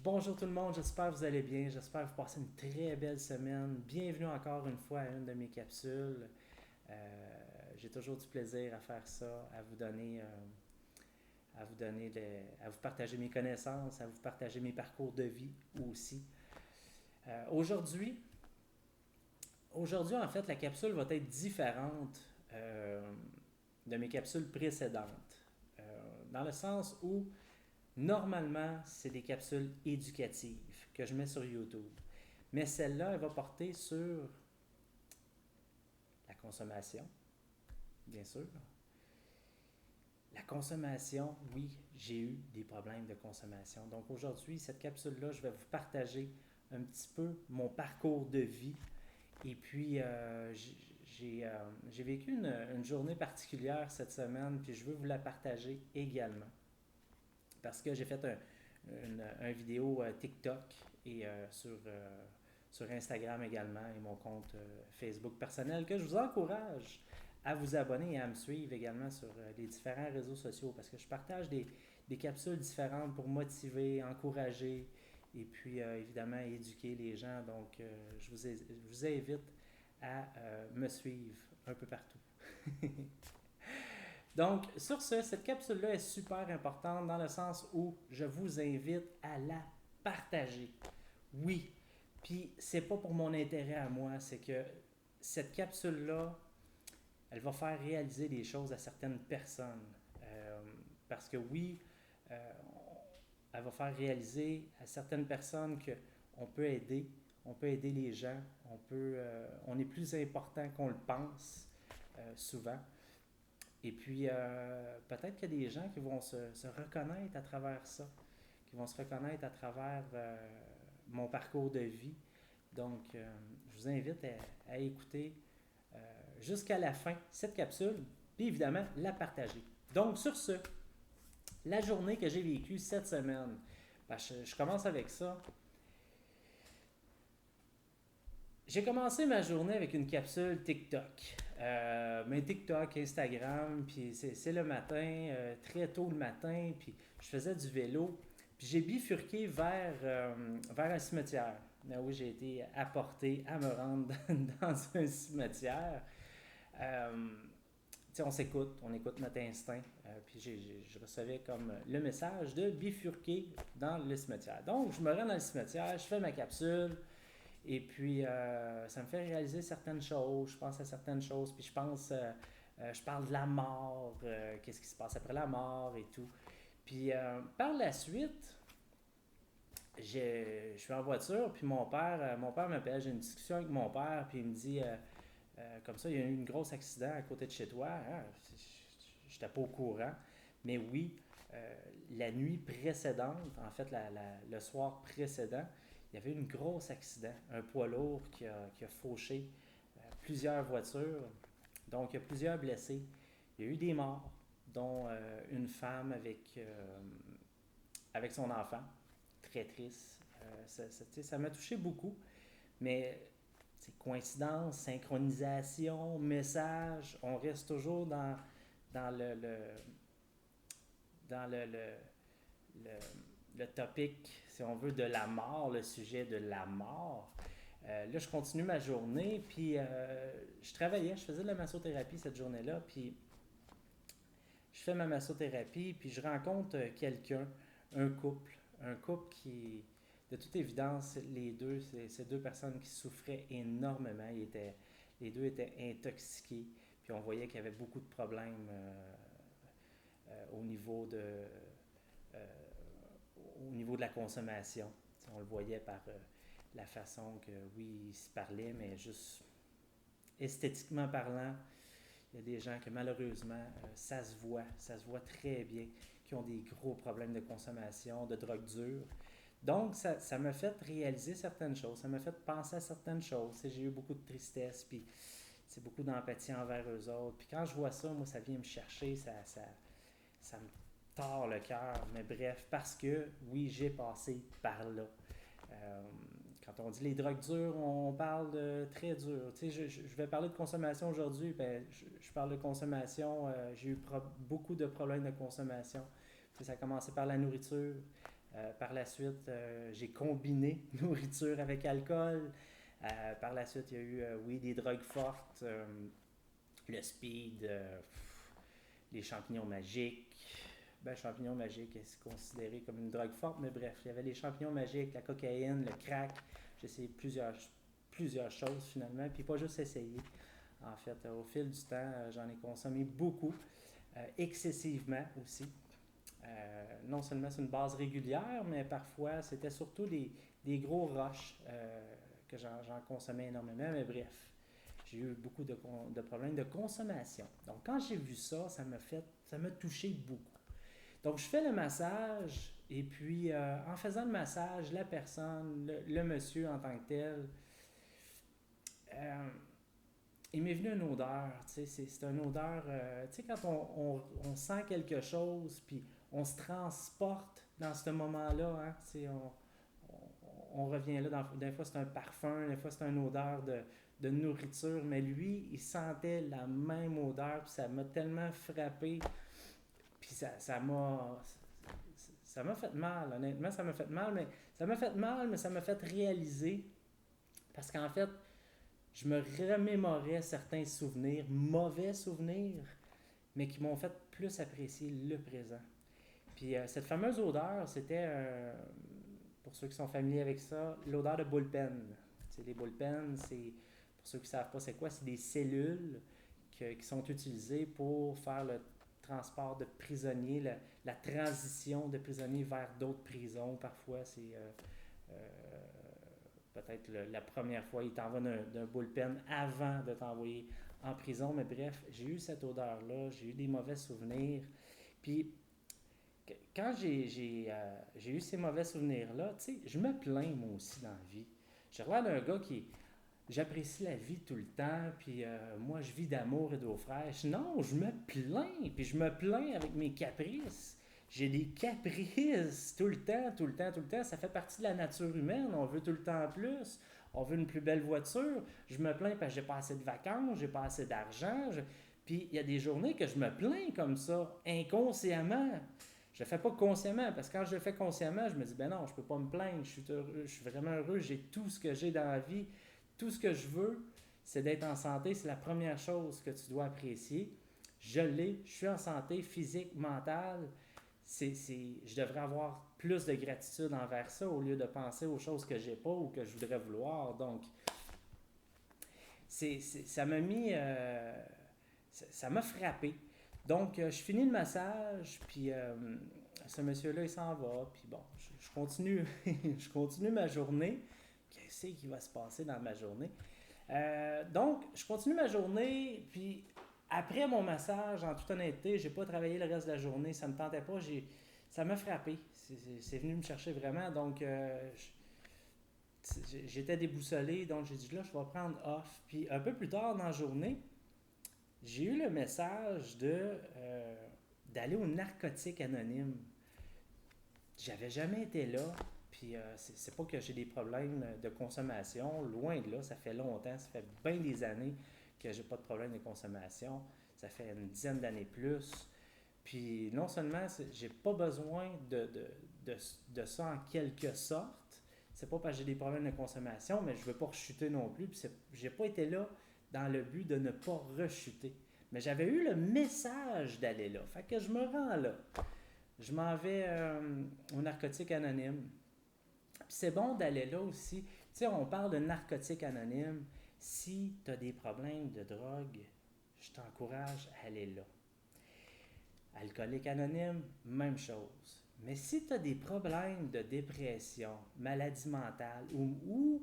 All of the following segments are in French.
Bonjour tout le monde, j'espère que vous allez bien, j'espère que vous passez une très belle semaine. Bienvenue encore une fois à une de mes capsules. J'ai toujours du plaisir à faire ça, à vous partager mes connaissances, à vous partager mes parcours de vie aussi. Euh, aujourd'hui, aujourd'hui en fait, la capsule va être différente de mes capsules précédentes, dans le sens où normalement, c'est des capsules éducatives que je mets sur YouTube. Mais celle-là, elle va porter sur la consommation, bien sûr. La consommation, oui, j'ai eu des problèmes de consommation. Donc aujourd'hui, cette capsule-là, je vais vous partager un petit peu mon parcours de vie. Et puis, j'ai vécu une journée particulière cette semaine, puis je veux vous la partager également. Parce que j'ai fait un vidéo TikTok et sur Instagram également et mon compte Facebook personnel que je vous encourage à vous abonner et à me suivre également sur les différents réseaux sociaux parce que je partage des capsules différentes pour motiver, encourager et puis évidemment éduquer les gens. Donc je vous invite à me suivre un peu partout. Donc, sur ce, cette capsule-là est super importante dans le sens où je vous invite à la partager. Oui, puis c'est pas pour mon intérêt à moi, c'est que cette capsule-là, elle va faire réaliser des choses à certaines personnes. Euh, Parce que oui, euh, elle va faire réaliser à certaines personnes que on peut aider les gens, on est plus important qu'on le pense souvent. Et puis, peut-être qu'il y a des gens qui vont se reconnaître à travers ça, qui vont se reconnaître à travers mon parcours de vie. Donc, je vous invite à écouter euh, jusqu'à la fin cette capsule, puis évidemment la partager. Donc, sur ce, la journée que j'ai vécue cette semaine, ben, je commence avec ça. J'ai commencé ma journée avec une capsule TikTok. Mais TikTok, Instagram, puis c'est le matin, très tôt le matin, puis je faisais du vélo. Puis j'ai bifurqué vers un cimetière. Là où j'ai été apporté à me rendre dans un cimetière. Euh, on écoute notre instinct. Puis je recevais comme le message de bifurquer dans le cimetière. Donc, je me rends dans le cimetière, je fais ma capsule, et puis, ça me fait réaliser certaines choses. Je pense à certaines choses. Puis, je parle de la mort, qu'est-ce qui se passe après la mort et tout. Puis, par la suite, je suis en voiture. Puis, mon père m'appelle. J'ai une discussion avec mon père. Puis, il me dit, comme ça, il y a eu un gros accident à côté de chez toi. Hein? Je n'étais pas au courant. Mais oui, la nuit précédente, en fait, le soir précédent, il y avait eu un gros accident, un poids lourd qui a fauché plusieurs voitures. Donc, il y a plusieurs blessés. Il y a eu des morts, dont une femme avec son enfant. Très triste. Ça m'a touché beaucoup, mais c'est coïncidence, synchronisation, message, on reste toujours dans dans le, le topic, si on veut, de la mort, le sujet de la mort. Là, je continue ma journée, puis je travaillais, je faisais de la massothérapie cette journée-là, puis je fais ma massothérapie, puis je rencontre quelqu'un, un couple, un couple qui, de toute évidence, les deux, c'est deux personnes qui souffraient énormément. Les deux étaient intoxiqués, puis on voyait qu'il y avait beaucoup de problèmes au niveau euh, au niveau de la consommation. On le voyait par la façon que, oui, ils se parlaient, mais juste esthétiquement parlant, il y a des gens que malheureusement, ça se voit très bien, qui ont des gros problèmes de consommation, de drogue dure. Donc, ça m'a fait réaliser certaines choses, ça m'a fait penser à certaines choses. J'ai eu beaucoup de tristesse, puis c'est beaucoup d'empathie envers eux autres. Puis quand je vois ça, moi, ça vient me chercher, ça me tord le cœur. Mais bref, parce que oui, j'ai passé par là. Euh, Quand on dit les drogues dures, on parle de très dur. Je vais parler de consommation aujourd'hui. Ben, je parle de consommation. J'ai eu beaucoup de problèmes de consommation. Ça a commencé par la nourriture. Par la suite, j'ai combiné nourriture avec alcool. Par la suite, il y a eu, oui, des drogues fortes, le speed, les champignons magiques. Ben, champignons magiques est considéré comme une drogue forte, mais bref, il y avait les champignons magiques, la cocaïne, le crack. J'ai essayé plusieurs choses finalement, puis pas juste essayer. En fait, au fil du temps, j'en ai consommé beaucoup, excessivement aussi. Non seulement sur une base régulière, mais parfois c'était surtout des gros rushs que j'en consommais énormément. Mais bref, j'ai eu beaucoup de problèmes de consommation. Donc quand j'ai vu ça, ça m'a touché beaucoup. Donc je fais le massage et puis en faisant le massage, la personne, le monsieur en tant que tel, euh, il m'est venu une odeur, tu sais, c'est une odeur, tu sais, quand on sent quelque chose, puis on se transporte dans ce moment-là, hein, tu sais, on revient là, des fois c'est un parfum, des fois c'est une odeur de nourriture, mais lui, il sentait la même odeur, puis ça m'a tellement frappé, puis ça m'a fait mal, honnêtement, ça m'a fait mal, mais ça m'a fait réaliser, parce qu'en fait, je me remémorais certains souvenirs, mauvais souvenirs, mais qui m'ont fait plus apprécier le présent. Puis cette fameuse odeur, c'était, pour ceux qui sont familiers avec ça, l'odeur de bullpen. C'est les bullpen, c'est, pour ceux qui ne savent pas c'est quoi, c'est des cellules qui sont utilisées pour faire le transport de prisonniers, la transition de prisonniers vers d'autres prisons. Parfois, c'est peut-être la première fois, il t'envoie d'un bullpen avant de t'envoyer en prison. Mais bref, j'ai eu cette odeur-là, j'ai eu des mauvais souvenirs. Puis, quand j'ai eu ces mauvais souvenirs-là, tu sais, je me plains moi aussi dans la vie. J'ai l'air d'un gars qui. J'apprécie la vie tout le temps, puis moi je vis d'amour et d'eau fraîche. Non, je me plains, puis je me plains avec mes caprices. J'ai des caprices tout le temps, tout le temps, tout le temps. Ça fait partie de la nature humaine. On veut tout le temps plus. On veut une plus belle voiture. Je me plains parce que j'ai pas assez de vacances, j'ai pas assez d'argent. Puis il y a des journées que je me plains comme ça, inconsciemment. Je le fais pas consciemment, parce que quand je le fais consciemment, je me dis, ben non, je peux pas me plaindre, je suis vraiment heureux, j'ai tout ce que j'ai dans la vie, tout ce que je veux, c'est d'être en santé, c'est la première chose que tu dois apprécier. Je l'ai, je suis en santé physique, mentale, je devrais avoir plus de gratitude envers ça au lieu de penser aux choses que j'ai pas ou que je voudrais vouloir. Donc, ça m'a mis, ça m'a frappé. Donc, je finis le massage, puis ce monsieur-là, il s'en va, puis bon, je continue, je continue ma journée. Qu'est-ce qui va se passer dans ma journée? Donc, je continue ma journée, puis après mon massage, en toute honnêteté, j'ai pas travaillé le reste de la journée, ça me tentait pas, ça m'a frappé. C'est venu me chercher vraiment, donc j'étais déboussolé, donc j'ai dit là, je vais prendre off. Puis un peu plus tard dans la journée, j'ai eu le message d'aller au narcotique anonyme. J'avais jamais été là, puis c'est pas que j'ai des problèmes de consommation, loin de là, ça fait longtemps, ça fait bien des années que j'ai pas de problème de consommation, ça fait une dizaine d'années plus. Puis non seulement j'ai pas besoin de ça en quelque sorte, c'est pas parce que j'ai des problèmes de consommation, mais je veux pas rechuter non plus, puis j'ai pas été là dans le but de ne pas rechuter. Mais j'avais eu le message d'aller là, fait que je me rends là. Je m'en vais au narcotique anonyme. Puis c'est bon d'aller là aussi. Tu sais, on parle de narcotique anonyme. Si tu as des problèmes de drogue, je t'encourage à aller là. Alcoolique anonyme, même chose. Mais si tu as des problèmes de dépression, maladie mentale, ou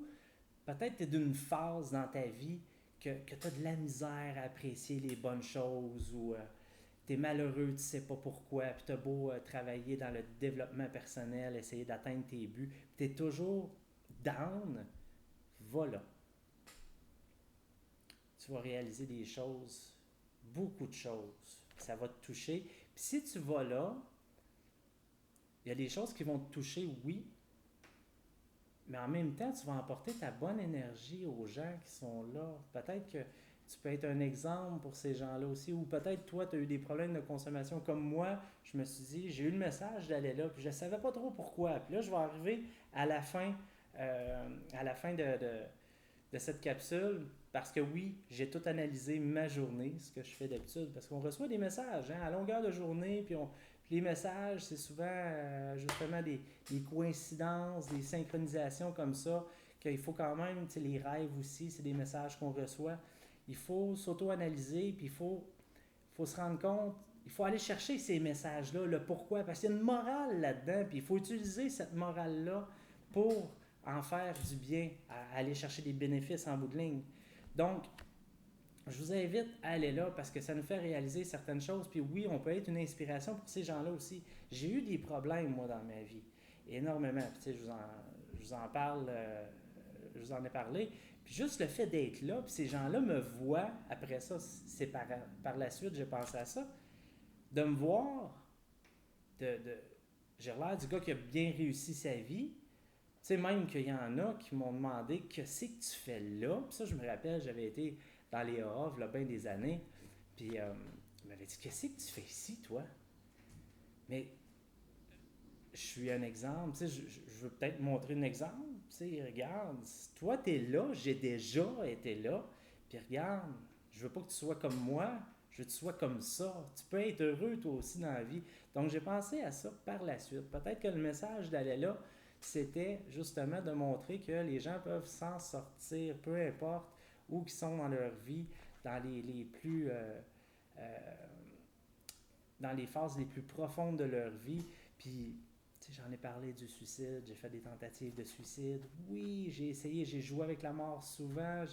peut-être tu es d'une phase dans ta vie que tu as de la misère à apprécier les bonnes choses, ou tu es malheureux, tu sais pas pourquoi, puis tu as beau travailler dans le développement personnel, essayer d'atteindre tes buts, puis tu es toujours down, va là. Tu vas réaliser des choses, beaucoup de choses, ça va te toucher. Puis si tu vas là, il y a des choses qui vont te toucher, oui, mais en même temps, tu vas emporter ta bonne énergie aux gens qui sont là. Peut-être que Tu peux être un exemple pour ces gens-là aussi. Ou peut-être toi, tu as eu des problèmes de consommation comme moi. Je me suis dit, j'ai eu le message d'aller là, puis je ne savais pas trop pourquoi. Puis là, je vais arriver à la fin, de cette capsule, parce que oui, j'ai tout analysé ma journée, ce que je fais d'habitude, parce qu'on reçoit des messages à longueur de journée, puis les messages, c'est souvent justement des coïncidences, des synchronisations comme ça, qu'il faut quand même, les rêves aussi, c'est des messages qu'on reçoit. Il faut s'auto-analyser, puis il faut se rendre compte, il faut aller chercher ces messages-là, le pourquoi, parce qu'il y a une morale là-dedans, puis il faut utiliser cette morale-là pour en faire du bien, à aller chercher des bénéfices en bout de ligne. Donc, je vous invite à aller là parce que ça nous fait réaliser certaines choses. Puis oui, on peut être une inspiration pour ces gens-là aussi. J'ai eu des problèmes, moi, dans ma vie. Énormément. Puis, tu sais, je vous en parle, je vous en ai parlé. Puis juste le fait d'être là, puis ces gens-là me voient, après ça, c'est par la suite, j'ai pensé à ça, de me voir, j'ai l'air du gars qui a bien réussi sa vie. Tu sais, même qu'il y en a qui m'ont demandé que c'est que tu fais là. Puis ça, je me rappelle, j'avais été dans les AA, il y a bien des années. Puis il m'avait dit, qu'est-ce que tu fais ici, toi? Mais je suis un exemple. Tu sais, je veux peut-être montrer un exemple. Tu sais, regarde, toi, tu es là, j'ai déjà été là. Puis regarde, je veux pas que tu sois comme moi, je veux que tu sois comme ça. Tu peux être heureux, toi aussi, dans la vie. Donc, j'ai pensé à ça par la suite. Peut-être que le message d'aller là, c'était justement de montrer que les gens peuvent s'en sortir, peu importe où ils sont dans leur vie, dans les plus... dans les phases les plus profondes de leur vie. Puis, tu sais, j'en ai parlé du suicide, j'ai fait des tentatives de suicide. Oui, j'ai essayé, j'ai joué avec la mort souvent,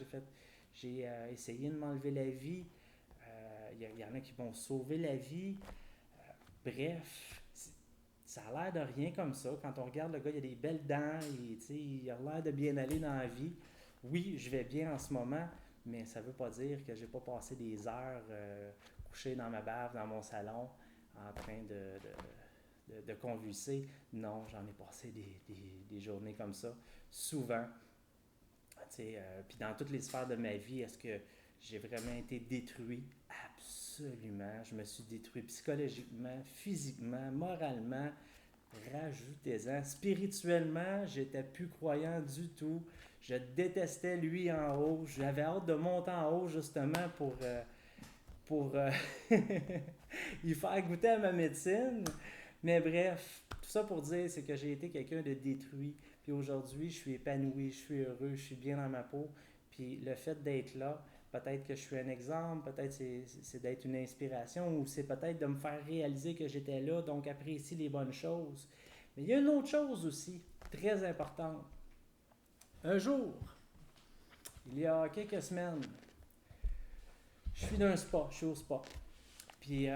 j'ai essayé de m'enlever la vie. Il y en a qui vont sauver la vie. Bref, ça a l'air de rien comme ça. Quand on regarde le gars, il a des belles dents, il a l'air de bien aller dans la vie. Oui, je vais bien en ce moment, mais ça ne veut pas dire que j'ai pas passé des heures couché dans ma bave, dans mon salon, en train de convulser. Non, j'en ai passé des journées comme ça, souvent. Puis dans toutes les sphères de ma vie, est-ce que j'ai vraiment été détruit? Absolument. Je me suis détruit psychologiquement, physiquement, moralement. Rajoutez-en. Spirituellement, j'étais plus croyant du tout. Je détestais lui en haut. J'avais hâte de monter en haut justement pour y faire goûter à ma médecine. Mais bref, tout ça pour dire, c'est que j'ai été quelqu'un de détruit. Puis aujourd'hui, je suis épanoui, je suis heureux, je suis bien dans ma peau. Puis le fait d'être là, peut-être que je suis un exemple, peut-être c'est d'être une inspiration, ou c'est peut-être de me faire réaliser que j'étais là, donc apprécier les bonnes choses. Mais il y a une autre chose aussi, très importante. Un jour, il y a quelques semaines, je suis dans un spa, je suis au spa. Puis,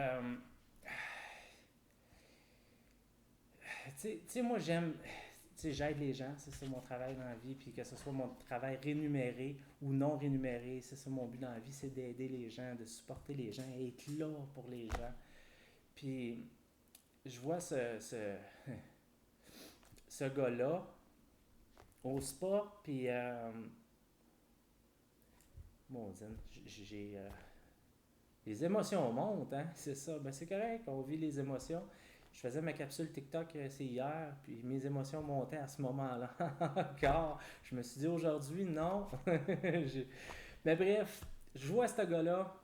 tu sais, moi j'aime, tu sais, j'aide les gens, c'est ça mon travail dans la vie, puis que ce soit mon travail rémunéré ou non rémunéré, c'est ça mon but dans la vie, c'est d'aider les gens, de supporter les gens, être là pour les gens. Puis, je vois ce gars-là au spa, puis, mon Dieu, les émotions montent, hein, c'est ça. Ben, c'est correct, on vit les émotions. Je faisais ma capsule TikTok, c'est hier, puis mes émotions montaient à ce moment-là encore. Je me suis dit aujourd'hui, non. Mais bref, je vois ce gars-là,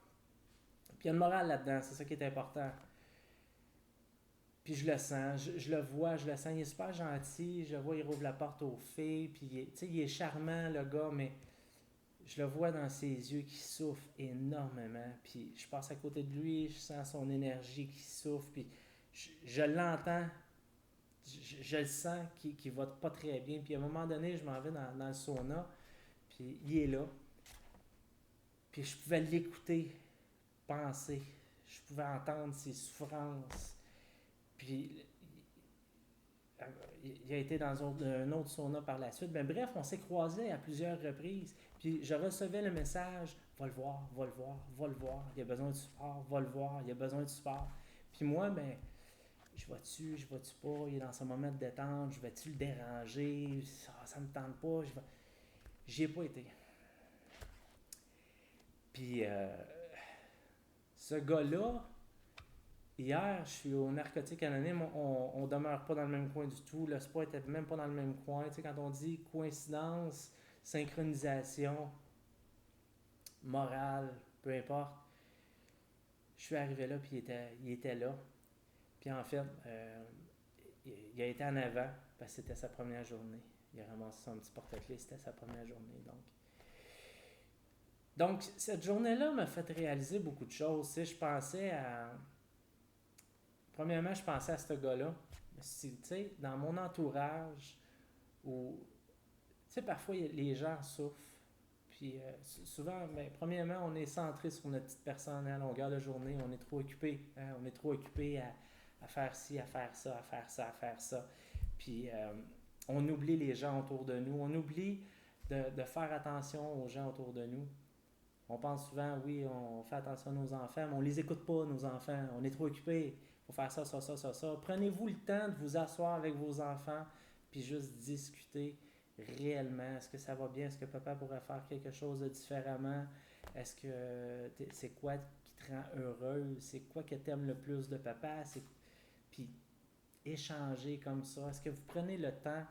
puis il y a une morale là-dedans, c'est ça qui est important. Puis je le sens, je le vois, je le sens, il est super gentil, je le vois, il rouvre la porte aux filles, puis il est charmant le gars, mais je le vois dans ses yeux qui souffrent énormément. Puis je passe à côté de lui, je sens son énergie qui souffre. Puis je l'entends, je le sens qu'il va pas très bien. Puis à un moment donné, je m'en vais dans le sauna, puis il est là. Puis je pouvais l'écouter penser. Je pouvais entendre ses souffrances. Puis il a été dans un autre sauna par la suite. Mais bref, on s'est croisés à plusieurs reprises. Puis je recevais le message, va le voir, va le voir, va le voir. Il a besoin de support, va le voir, il a besoin de support. Puis moi, ben, je vais-tu pas, il est dans son moment de détente, je vais-tu le déranger, ça me tente pas, j'y ai pas été. Puis, ce gars-là, hier, je suis au Narcotique Anonyme, on demeure pas dans le même coin du tout, le sport était même pas dans le même coin. Tu sais, quand on dit coïncidence, synchronisation, morale, peu importe, je suis arrivé là, puis il était là. Puis en fait, il a été en avant, parce que c'était sa première journée. Il a ramassé son petit porte-clés, c'était sa première journée. Donc cette journée-là m'a fait réaliser beaucoup de choses. Tu sais, je pensais à. Premièrement, je pensais à ce gars-là. Tu sais, dans mon entourage, où. Tu sais, parfois, les gens souffrent. Puis souvent, ben, premièrement, on est centré sur notre petite personne à longueur de journée. On est trop occupé. Hein? On est trop occupé à faire ci, à faire ça, à faire ça, à faire ça. Puis on oublie les gens autour de nous. On oublie de faire attention aux gens autour de nous. On pense souvent, oui, on fait attention à nos enfants, mais on ne les écoute pas, nos enfants. On est trop occupé. Il faut faire ça, ça, ça, ça, ça. Prenez-vous le temps de vous asseoir avec vos enfants puis juste discuter réellement. Est-ce que ça va bien? Est-ce que papa pourrait faire quelque chose de différemment? Est-ce que c'est quoi qui te rend heureux? C'est quoi que tu aimes le plus de papa? Puis échanger comme ça. Est-ce que vous prenez le temps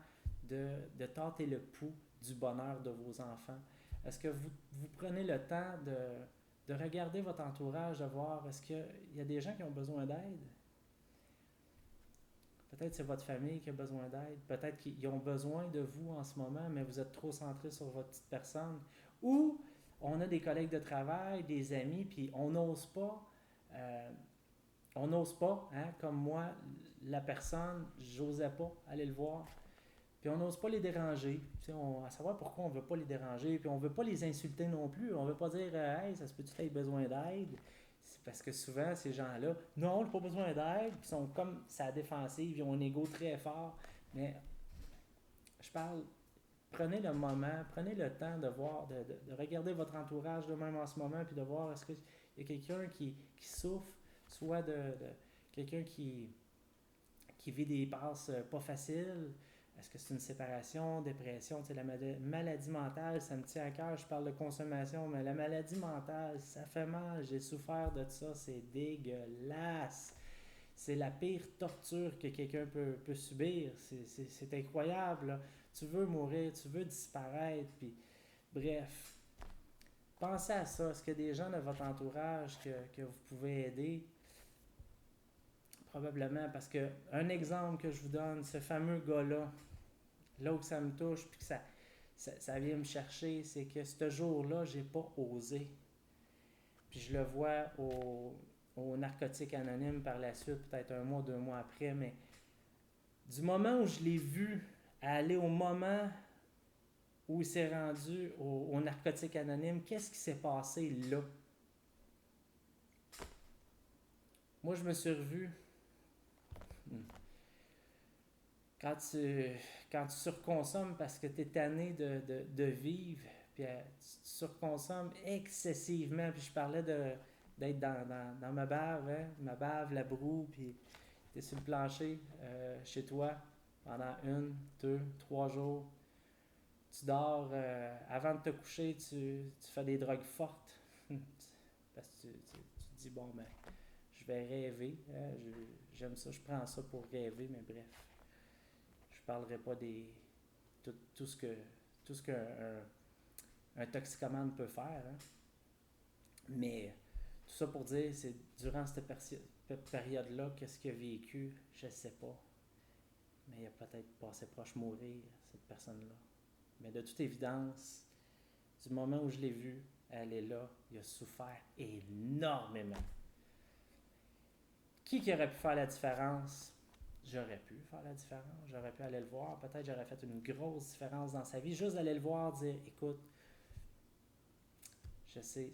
de tâter le pouls du bonheur de vos enfants? Est-ce que vous prenez le temps de regarder votre entourage, de voir est-ce qu'il y a des gens qui ont besoin d'aide? Peut-être c'est votre famille qui a besoin d'aide. Peut-être qu'ils ont besoin de vous en ce moment, mais vous êtes trop centré sur votre petite personne. Ou on a des collègues de travail, des amis, puis euh, on n'ose pas, hein, comme moi, la personne, j'osais pas aller le voir. Puis on n'ose pas les déranger. À savoir pourquoi on ne veut pas les déranger. Puis on ne veut pas les insulter non plus. On ne veut pas dire Hey, ça se peut-tu que tu aies besoin d'aide? C'est parce que souvent, ces gens-là, non, ils n'ont pas besoin d'aide. Ils sont comme sa défensive. Ils ont un ego très fort. Mais je parle, prenez le moment, prenez le temps de voir, de regarder votre entourage de même en ce moment. Puis de voir est-ce qu'il y a quelqu'un qui souffre, soit de quelqu'un qui vit des passes pas faciles. Est-ce que c'est une séparation, dépression? Tu sais, la maladie mentale, ça me tient à cœur. Je parle de consommation, mais la maladie mentale, ça fait mal. J'ai souffert de ça. C'est dégueulasse. C'est la pire torture que quelqu'un peut subir. C'est incroyable. Là. Tu veux mourir, tu veux disparaître. Puis, bref, pensez à ça. Est-ce qu'il y a des gens de votre entourage que vous pouvez aider? Probablement, parce que un exemple que je vous donne, ce fameux gars-là, là où ça me touche, puis que ça vient me chercher, c'est que ce jour-là, j'ai pas osé. Puis je le vois au Narcotique Anonyme par la suite, peut-être un mois, 2 mois après, mais du moment où je l'ai vu aller au moment où il s'est rendu au Narcotique Anonyme, qu'est-ce qui s'est passé là? Moi, je me suis revu. Quand tu surconsommes parce que tu es tanné de vivre, puis tu surconsommes excessivement, puis je parlais d'être dans ma bave, hein, ma bave, la broue, puis tu es sur le plancher chez toi pendant 1, 2, 3 jours. Tu dors, avant de te coucher, tu fais des drogues fortes. Parce que tu te dis, bon, ben, je vais rêver. Hein, j'aime ça, je prends ça pour rêver, mais bref. Je parlerai pas des tout ce qu'un un toxicomane peut faire. Hein. Mais tout ça pour dire, c'est durant cette période-là, qu'est-ce qu'il a vécu, je ne sais pas. Mais il a peut-être passé proche mourir, cette personne-là. Mais de toute évidence, du moment où je l'ai vu, elle est là, il a souffert énormément. Qui aurait pu faire la différence? J'aurais pu faire la différence, j'aurais pu aller le voir, peut-être j'aurais fait une grosse différence dans sa vie, juste d'aller le voir, dire, écoute, je sais,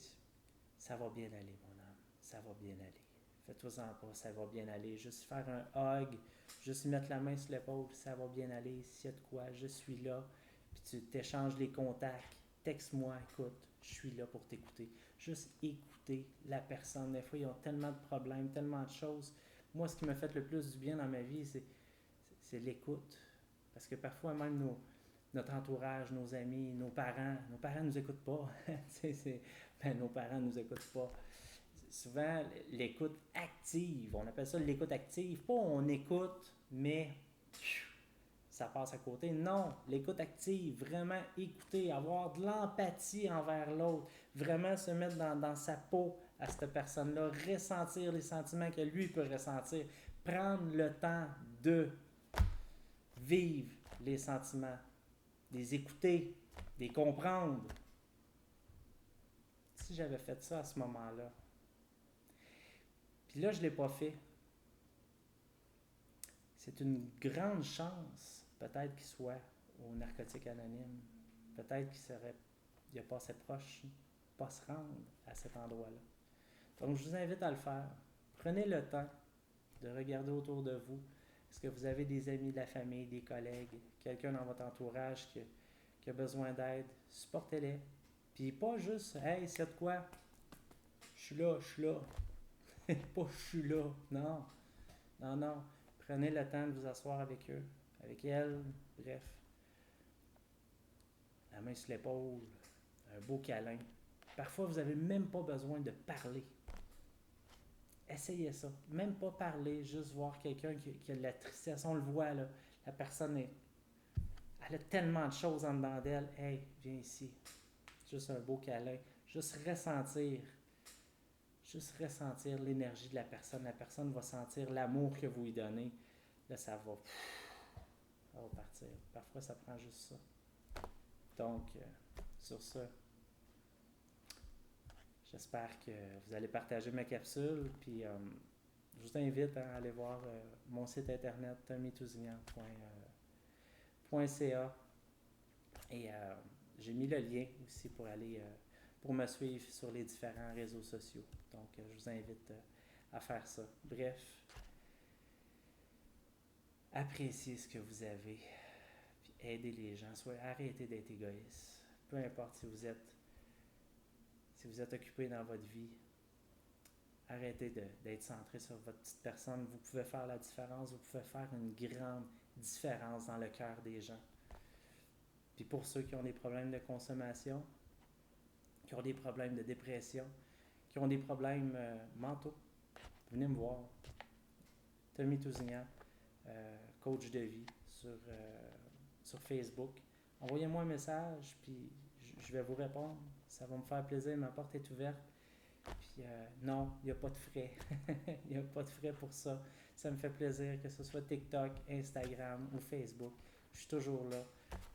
ça va bien aller, mon âme, ça va bien aller. Fais-toi-en pas, ça va bien aller. Juste faire un hug, juste mettre la main sur l'épaule, ça va bien aller. S'il y a de quoi, je suis là. Puis tu t'échanges les contacts. Texte-moi, écoute, je suis là pour t'écouter. Juste écouter la personne. Des fois, ils ont tellement de problèmes, tellement de choses. Moi, ce qui m'a fait le plus du bien dans ma vie, c'est l'écoute. Parce que parfois, même notre entourage, nos amis, nos parents. Nos parents ne nous écoutent pas. Nos parents ne nous écoutent pas. Souvent, l'écoute active, on appelle ça l'écoute active. Pas on écoute, mais ça passe à côté. Non, l'écoute active, vraiment écouter, avoir de l'empathie envers l'autre, vraiment se mettre dans sa peau à cette personne-là, ressentir les sentiments que lui peut ressentir, prendre le temps de vivre les sentiments, les écouter, les comprendre. Si j'avais fait ça à ce moment-là, puis là, je ne l'ai pas fait, c'est une grande chance, peut-être qu'il soit au narcotique anonyme, peut-être qu'il n'a pas assez proche, pas se rendre à cet endroit-là. Donc, je vous invite à le faire. Prenez le temps de regarder autour de vous. Est-ce que vous avez des amis de la famille, des collègues, quelqu'un dans votre entourage qui a besoin d'aide? Supportez-les. Puis pas juste, hey, c'est de quoi? Je suis là, je suis là. Pas je suis là. Non, non, non. Prenez le temps de vous asseoir avec eux, avec elle, bref. La main sur l'épaule, un beau câlin. Parfois, vous n'avez même pas besoin de parler. Essayez ça. Même pas parler, juste voir quelqu'un qui a de la tristesse. On le voit, là. La personne elle a tellement de choses en dedans d'elle. Hey, viens ici. Juste un beau câlin. Juste ressentir l'énergie de la personne. La personne va sentir l'amour que vous lui donnez. Là, ça va partir. Parfois, ça prend juste ça. Donc, sur ça, j'espère que vous allez partager ma capsule. Puis, je vous invite à aller voir mon site internet tommytousignan.ca et j'ai mis le lien aussi pour me suivre sur les différents réseaux sociaux. Donc, je vous invite à faire ça. Bref, appréciez ce que vous avez, puis aidez les gens. Arrêtez d'être égoïste. Peu importe si vous êtes occupé dans votre vie, arrêtez d'être centré sur votre petite personne. Vous pouvez faire la différence. Vous pouvez faire une grande différence dans le cœur des gens. Puis pour ceux qui ont des problèmes de consommation, qui ont des problèmes de dépression, qui ont des problèmes mentaux, venez me voir. Tommy Tousignan, coach de vie sur Facebook. Envoyez-moi un message, puis je vais vous répondre. Ça va me faire plaisir, ma porte est ouverte. Puis non, il n'y a pas de frais. Il n'y a pas de frais pour ça. Ça me fait plaisir que ce soit TikTok, Instagram ou Facebook. Je suis toujours là.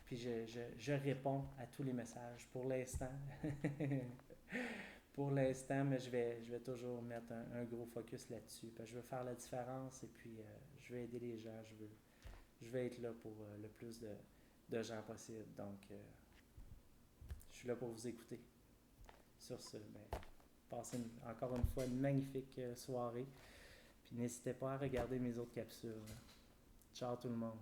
Puis je réponds à tous les messages pour l'instant. Pour l'instant, mais je vais toujours mettre un gros focus là-dessus. Parce que je veux faire la différence et puis je veux aider les gens. Je veux être là pour le plus de gens possible. Donc, je suis là pour vous écouter. Sur ce, passez encore une fois une magnifique soirée. Puis n'hésitez pas à regarder mes autres capsules. Ciao tout le monde.